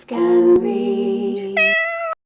Waterstones can read.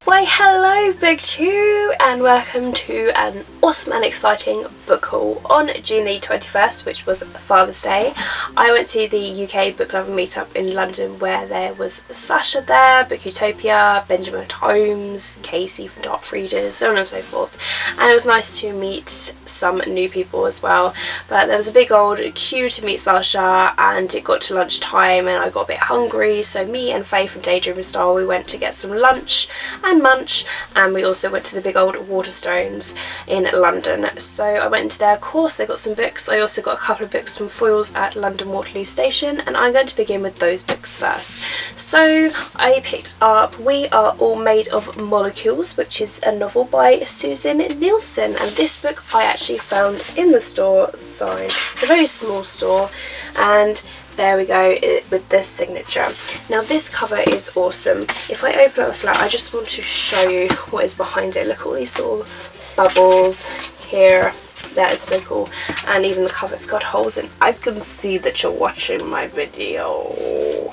Why hello BookTube and welcome to an awesome and exciting book haul. On June the 21st, which was Father's Day, I went to the UK book loving meetup in London where there was Sasha there, Book Utopia, Benjamin Holmes, Casey from Dark Readers, so on and so forth, and it was nice to meet some new people as well. But there was a big old queue to meet Sasha and it got to lunchtime and I got a bit hungry, so me and Faye from Daydream Star, we went to get some lunch and munch, and we also went to the big old Waterstones in London. So I went into their course, they got some books. I also got a couple of books from Foyles at London Waterloo Station, and I'm going to begin with those books first. So I picked up We Are All Made of Molecules, which is a novel by Susan Nielsen, and this book I actually found in the store signed. It's a very small store, and there we go with this signature. Now this cover is awesome. If I open up the flap, I just want to show you what is behind it. Look at all these sort of bubbles here. That is so cool. And even the cover's got holes in. I can see that you're watching my video.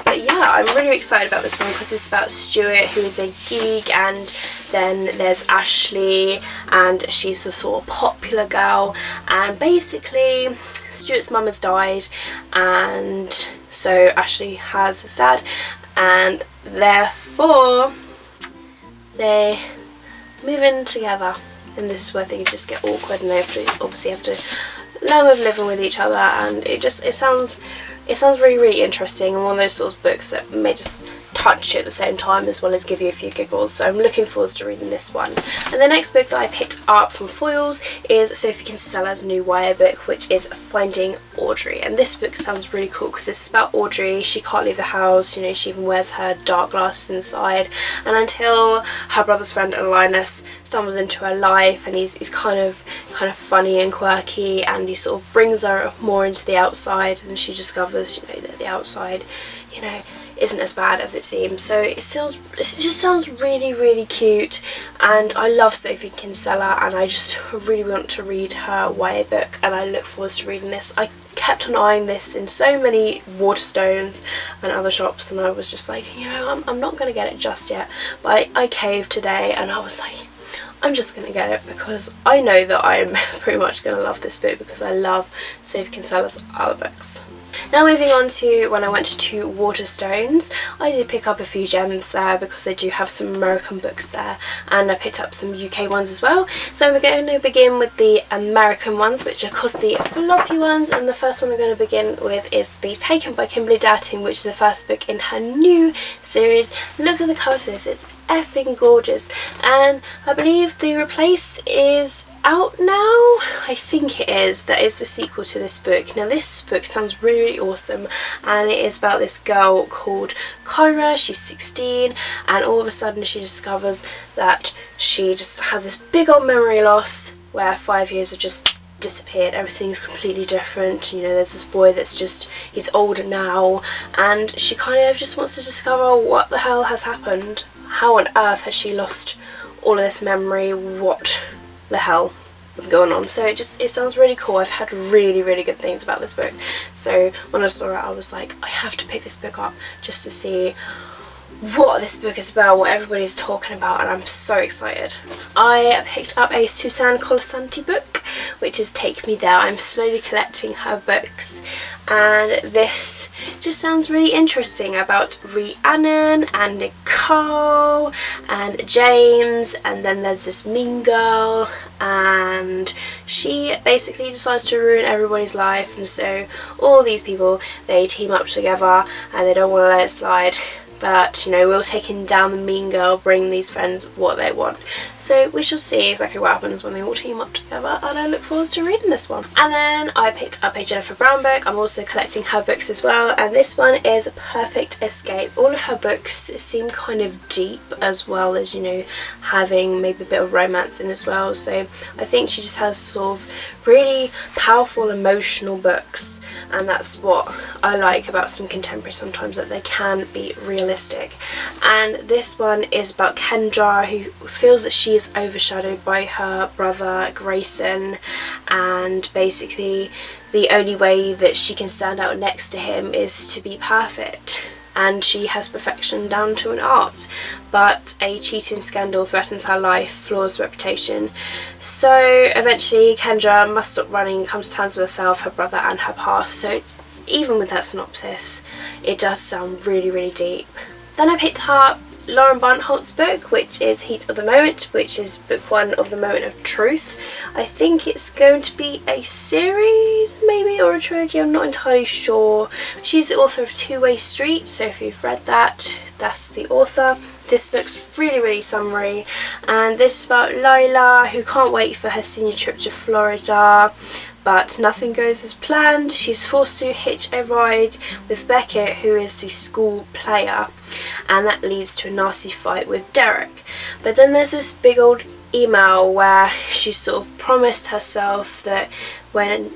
But yeah, I'm really excited about this one because it's about Stuart, who is a geek, and then there's Ashley, and she's the sort of popular girl, and basically Stuart's mum has died, and so Ashley has his dad, and therefore they move in together, and this is where things just get awkward, and they obviously have to learn with living with each other, and it sounds really interesting, and one of those sort of books that may just touch you at the same time as well as give you a few giggles. So I'm looking forward to reading this one. And the next book that I picked up from Foyles is Sophie Kinsella's new YA book, which is Finding Audrey. And this book sounds really cool because it's about Audrey. She can't leave the house, you know, she even wears her dark glasses inside, and until her brother's friend Linus stumbles into her life, and he's kind of funny and quirky, and he sort of brings her more into the outside, and she discovers, you know, that the outside, you know, isn't as bad as it seems. So it just sounds really cute, and I love Sophie Kinsella, and I just really want to read her YA book, and I look forward to reading this. I kept on eyeing this in so many Waterstones and other shops, and I was just like, you know, I'm not going to get it just yet, but I caved today, and I was like, I'm just going to get it because I know that I'm pretty much going to love this book because I love Sophie Kinsella's other books. Now moving on to when I went to Waterstones, I did pick up a few gems there because they do have some American books there, and I picked up some UK ones as well. So we're going to begin with the American ones, which are of course the floppy ones, and the first one we're going to begin with is The Taken by Kimberly Doubting, which is the first book in her new series. Look at the cover to this, it's effing gorgeous, and I believe The Replaced is out now. I think it is. That is the sequel to this book. Now this book sounds really awesome, and it is about this girl called Kyra. She's 16, and all of a sudden she discovers that she just has this big old memory loss where 5 years have just disappeared. Everything's completely different. You know, there's this boy that's just, he's older now, and she kind of just wants to discover what the hell has happened. How on earth has she lost all of this memory? What the hell is going on? So it sounds really cool. I've had really good things about this book, so when I saw it I was like, I have to pick this book up just to see what this book is about, what everybody's talking about, and I'm so excited. I picked up a Susan Colasanti book, which is Take Me There. I'm slowly collecting her books, and this just sounds really interesting about Rhiannon and Nicole and James, and then there's this mean girl, and she basically decides to ruin everybody's life, and so all these people, they team up together and they don't want to let it slide. But, you know, we'll taking down the mean girl, bring these friends what they want. So we shall see exactly what happens when they all team up together, and I look forward to reading this one. And then I picked up a Jennifer Brown book. I'm also collecting her books as well, and this one is Perfect Escape. All of her books seem kind of deep, as well as, you know, having maybe a bit of romance in as well. So I think she just has sort of really powerful emotional books, and that's what I like about some contemporary sometimes, that they can be realistic. And this one is about Kendra, who feels that she is overshadowed by her brother Grayson, and basically the only way that she can stand out next to him is to be perfect. and she has perfection down to an art, but a cheating scandal threatens her life, floors reputation. So eventually Kendra must stop running and comes to terms with herself, her brother and her past. So even with that synopsis, it does sound really, really deep. Then I picked up Lauren Barnholt's book, which is Heat of the Moment, which is book 1 of The Moment of Truth. I think it's going to be a series, maybe, or a trilogy, I'm not entirely sure. She's the author of Two-Way Street, so if you've read that, that's the author. This looks really, really summery, and this is about Lila, who can't wait for her senior trip to Florida, but nothing goes as planned. She's forced to hitch a ride with Beckett, who is the school player, and that leads to a nasty fight with Derek. But then there's this big old email where she sort of promised herself that when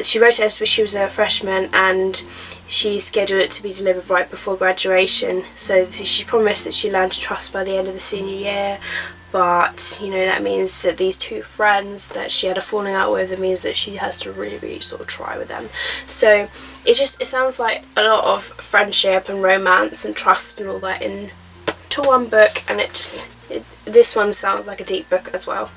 she wrote it when she was a freshman, and she scheduled it to be delivered right before graduation, so she promised that she learned to trust by the end of the senior year. But, you know, that means that these two friends that she had a falling out with, it means that she has to really, really sort of try with them. So it sounds like a lot of friendship and romance and trust and all that into one book, and this one sounds like a deep book as well.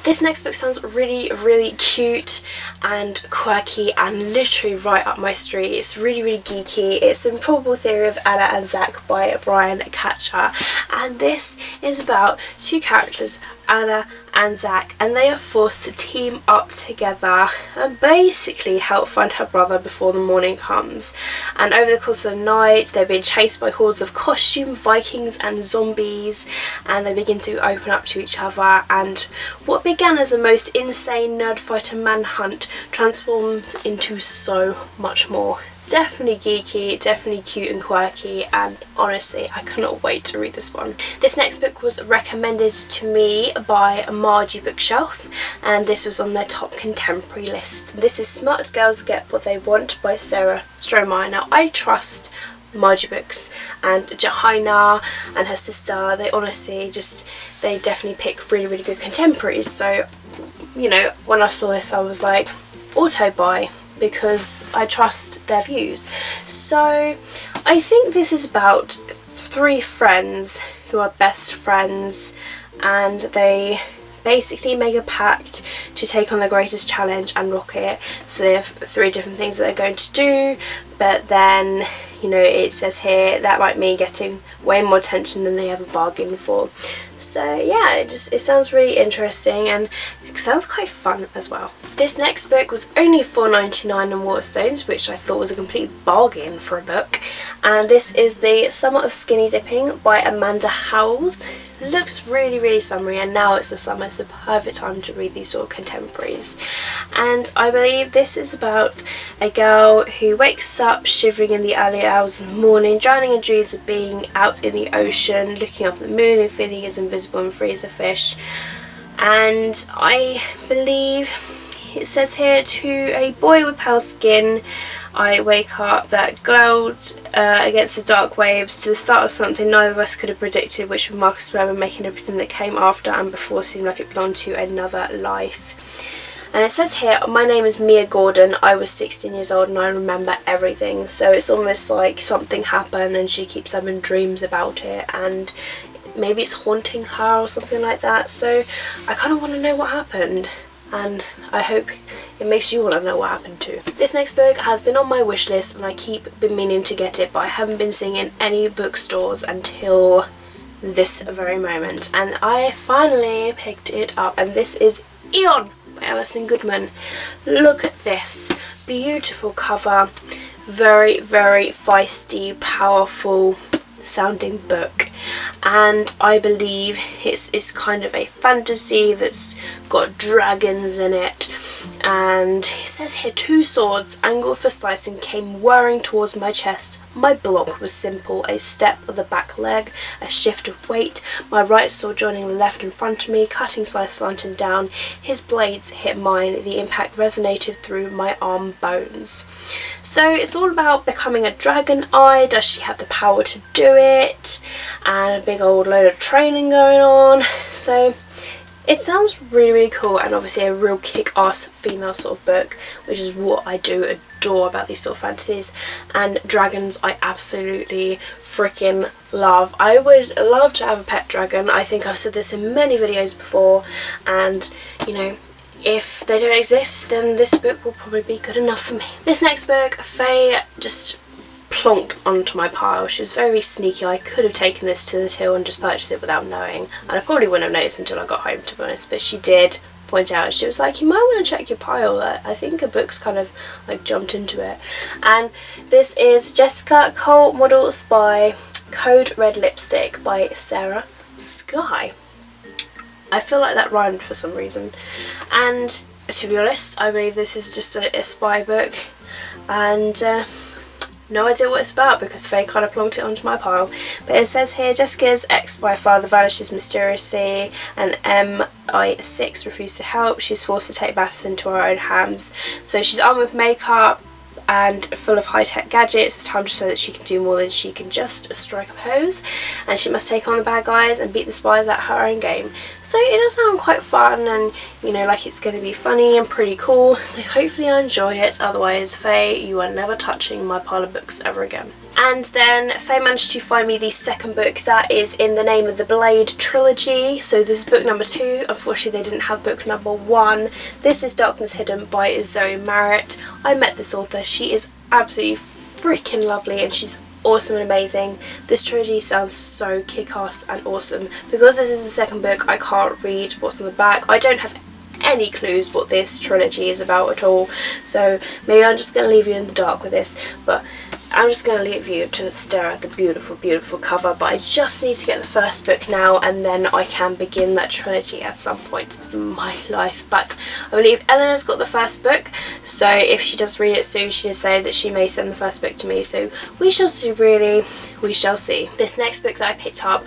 This next book sounds really, really cute and quirky and literally right up my street. It's really, really geeky. It's The Improbable Theory of Anna and Zach by Brian Katcher, and this is about two characters, Anna and Zach, and they are forced to team up together and basically help find her brother before the morning comes. And over the course of the night, they're being chased by hordes of costume Vikings and zombies, and they begin to open up to each other, and what began as the most insane nerd fighter manhunt transforms into so much more. Definitely geeky, definitely cute and quirky, and honestly I cannot wait to read this one. This next book was recommended to me by Margie Bookshelf, and this was on their top contemporary list. This is Smart Girls Get What They Want by Sarah Strohmeyer. Now I trust Margie Books, and Johanna and her sister, they honestly they definitely pick really, really good contemporaries. So, you know, when I saw this I was like, auto buy, because I trust their views. So I think this is about 3 friends who are best friends, and they basically make a pact to take on the greatest challenge and rock it. So they have 3 different things that they're going to do, but then, you know, it says here that might mean getting way more attention than they ever bargained for. So yeah, it sounds really interesting, and it sounds quite fun as well. This next book was only $4.99 on Waterstones, which I thought was a complete bargain for a book, and this is The Summer of Skinny Dipping by Amanda Howells. Looks really, really summery, and now it's the summer, it's the perfect time to read these sort of contemporaries. And I believe this is about a girl who wakes up shivering in the early hours of the morning, drowning in dreams of being out in the ocean, looking up at the moon and feeling as invisible and free as a fish. And I believe it says here, to a boy with pale skin, I wake up that glowed against the dark waves, to the start of something neither of us could have predicted, which would mark us forever, making everything that came after and before seem like it belonged to another life. And it says here, my name is Mia Gordon, I was 16 years old and I remember everything. So it's almost like something happened and she keeps having dreams about it, and maybe it's haunting her or something like that. So I kind of want to know what happened, and I hope it makes you want to know what happened too. This next book has been on my wish list and I been meaning to get it, but I haven't been seeing it in any bookstores until this very moment, and I finally picked it up, and this is Eon by Alison Goodman. Look at this beautiful cover, very, very feisty, powerful sounding book, and I believe it's kind of a fantasy that's got dragons in it. And it says here, 2 swords angled for slicing came whirring towards my chest. My block was simple, a step of the back leg, a shift of weight, my right sword joining the left in front of me, cutting slice slanting down. His blades hit mine, the impact resonated through my arm bones. So it's all about becoming a dragon eye. Does she have the power to do it? And a big old load of training going on. So it sounds really, really cool, and obviously a real kick-ass female sort of book, which is what I do adore about these sort of fantasies, and dragons I absolutely freaking love. I would love to have a pet dragon. I think I've said this in many videos before, and you know, if they don't exist, then this book will probably be good enough for me. This next book, Faye just plonked onto my pile. She was very sneaky. I could have taken this to the till and just purchased it without knowing, and I probably wouldn't have noticed until I got home, to be honest, but she did point out. She was like, you might want to check your pile, I think a book's kind of like jumped into it. And this is Jessica Cole Model Spy Code Red Lipstick by Sarah Sky. I feel like that rhymed for some reason, and to be honest, I believe this is just a spy book, and no idea what it's about because Faye kind of plonked it onto my pile. But it says here, Jessica's ex-spy father vanishes mysteriously and MI6 refuses to help. She's forced to take matters into her own hands. So she's armed with makeup and full of high-tech gadgets. It's time to show that she can do more than she can just strike a pose, and she must take on the bad guys and beat the spies at her own game. So it does sound quite fun, and you know, like it's going to be funny and pretty cool, so hopefully I enjoy it. Otherwise, Faye, you are never touching my pile of books ever again. And then Faye managed to find me the second book that is in the Name of the Blade trilogy. So this is book number 2. Unfortunately, they didn't have book number 1. This is Darkness Hidden by Zoe Marriott. I met this author. She is absolutely freaking lovely, and she's awesome and amazing. This trilogy sounds so kick-ass and awesome. Because this is the second book, I can't read what's on the back. I don't have any clues what this trilogy is about at all, so maybe I'm just going to leave you in the dark with this, but I'm just going to leave you to stare at the beautiful, beautiful cover. But I just need to get the first book now, and then I can begin that trilogy at some point in my life. But I believe Eleanor's got the first book, so if she does read it soon, she did say that she may send the first book to me, so we shall see, really, we shall see. This next book that I picked up,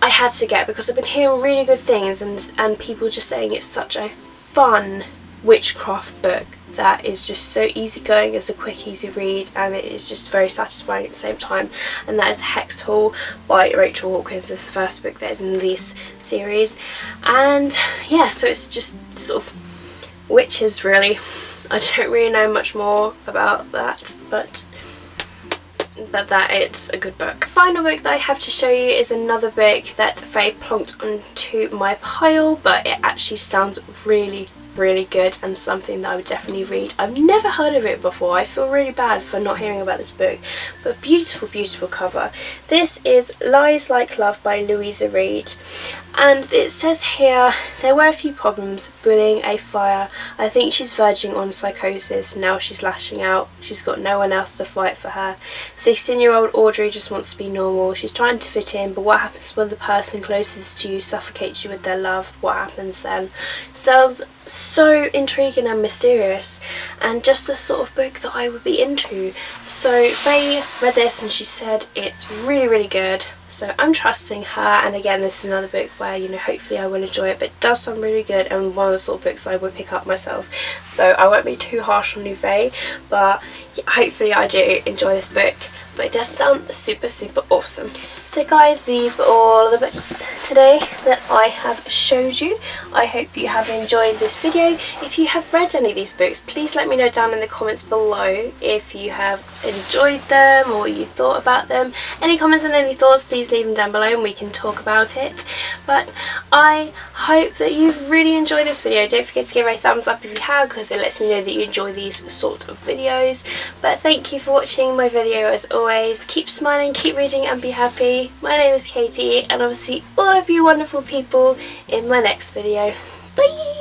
I had to get because I've been hearing really good things, and people just saying it's such a fun witchcraft book that is just so easygoing. It's a quick, easy read, and it is just very satisfying at the same time, and that is Hex Hall by Rachel Hawkins. This is the first book that is in this series, and yeah, so it's just sort of witches, really. I don't really know much more about that, but that it's a good book. The final book that I have to show you is another book that Faye plonked onto my pile, but it actually sounds really good and something that I would definitely read. I've never heard of it before. I feel really bad for not hearing about this book, but beautiful, beautiful cover. This is Lies Like Love by Louisa Reed, and it says here, there were a few problems, bullying, a fire. I think she's verging on psychosis. Now she's lashing out. She's got no one else to fight for her. 16-year-old Audrey just wants to be normal. She's trying to fit in, but what happens when the person closest to you suffocates you with their love? What happens then? Sounds so intriguing and mysterious, and just the sort of book that I would be into. So Faye read this and she said it's really good, so I'm trusting her. And again, this is another book where, you know, hopefully I will enjoy it, but it does sound really good and one of the sort of books I would pick up myself, so I won't be too harsh on you, Faye, but yeah, hopefully I do enjoy this book. But it does sound super awesome. So guys, these were all the books today that I have showed you. I hope you have enjoyed this video. If you have read any of these books, please let me know down in the comments below if you have enjoyed them or what you thought about them. Any comments and any thoughts, please leave them down below and we can talk about it. But I hope that you've really enjoyed this video. Don't forget to give it a thumbs up if you have, because it lets me know that you enjoy these sorts of videos. But thank you for watching my video as always. Keep smiling, keep reading and be happy. My name is Katie, and I will see all of you wonderful people in my next video. Bye!